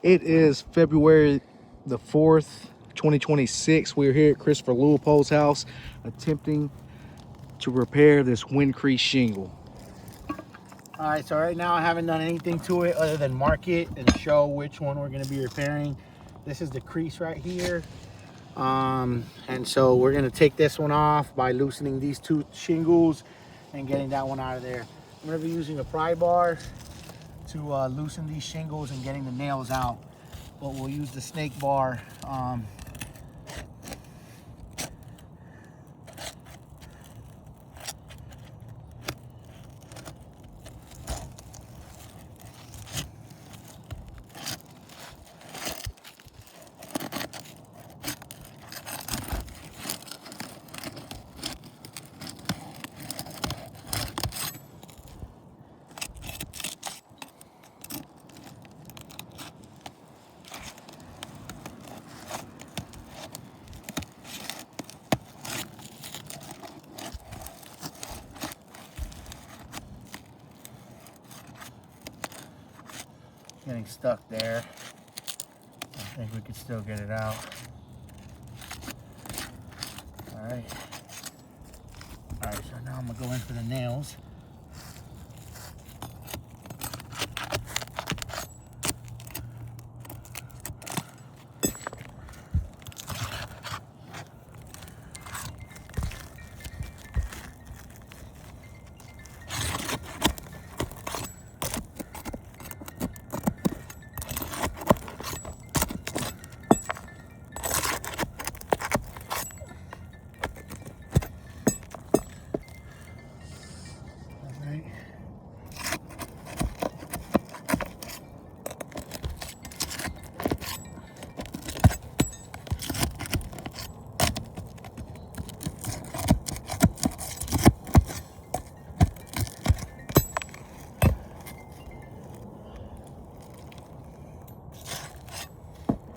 It is February the 4th, 2026. We're here at Christopher Lupold's house attempting to repair this wind crease shingle. All right, so right now I haven't done anything to it other than mark it and show which one we're going to be repairing. This is the crease right here. And so we're going to take this one off by loosening these two shingles and getting that one out of there. I'm going to be using a pry bar to loosen these shingles and getting the nails out, but we'll use the snake bar. Getting stuck there. I think we could still get it out. All right, so now I'm gonna go in for the nails.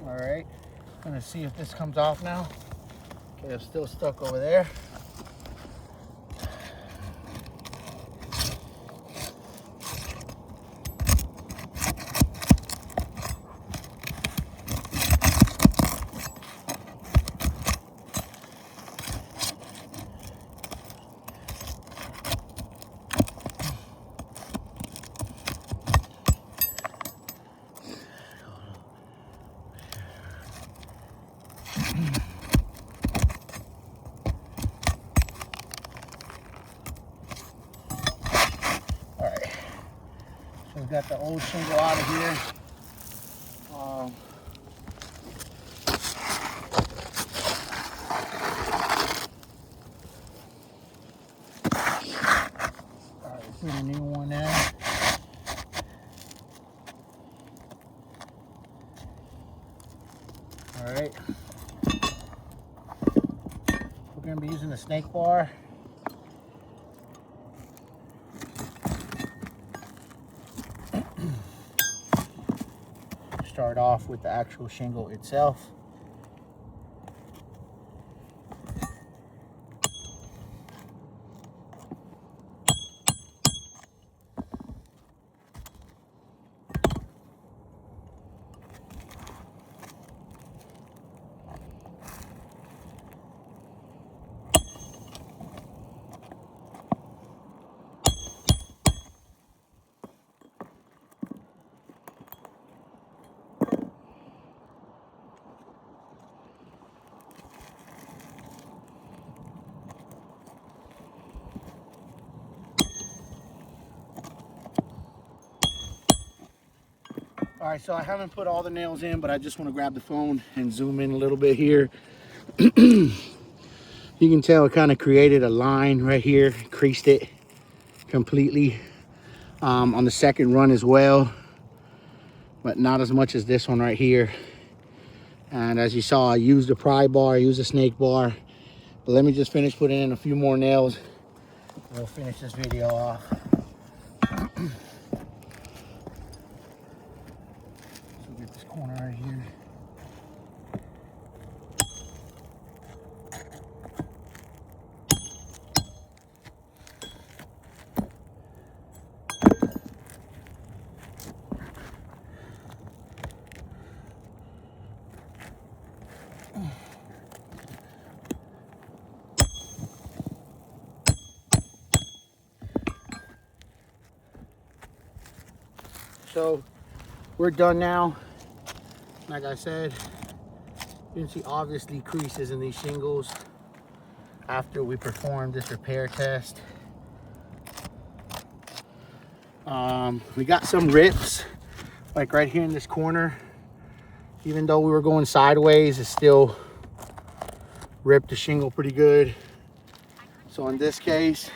All right, I'm gonna see if this comes off now. Okay, it's still stuck over there. All right, so we've got the old shingle out of here. All right, put a new one in. All right, we're gonna be using the snake bar. Start off with the actual shingle itself. All right, so I haven't put all the nails in, but I just want to grab the phone and zoom in a little bit here. You can tell it kind of created a line right here, creased it completely on the second run as well, but not as much as this one right here. And as you saw, I used a pry bar, I used a snake bar. But let me just finish putting in a few more nails. We'll finish this video off. So get this corner right here. So we're done now. Like I said, you can see obviously creases in these shingles after we performed this repair test. We got some rips, like right here in this corner. Even though we were going sideways, it still ripped the shingle pretty good. So in this case,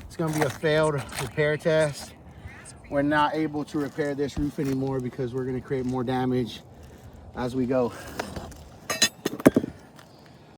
it's gonna be a failed repair test. We're not able to repair this roof anymore because we're gonna create more damage as we go.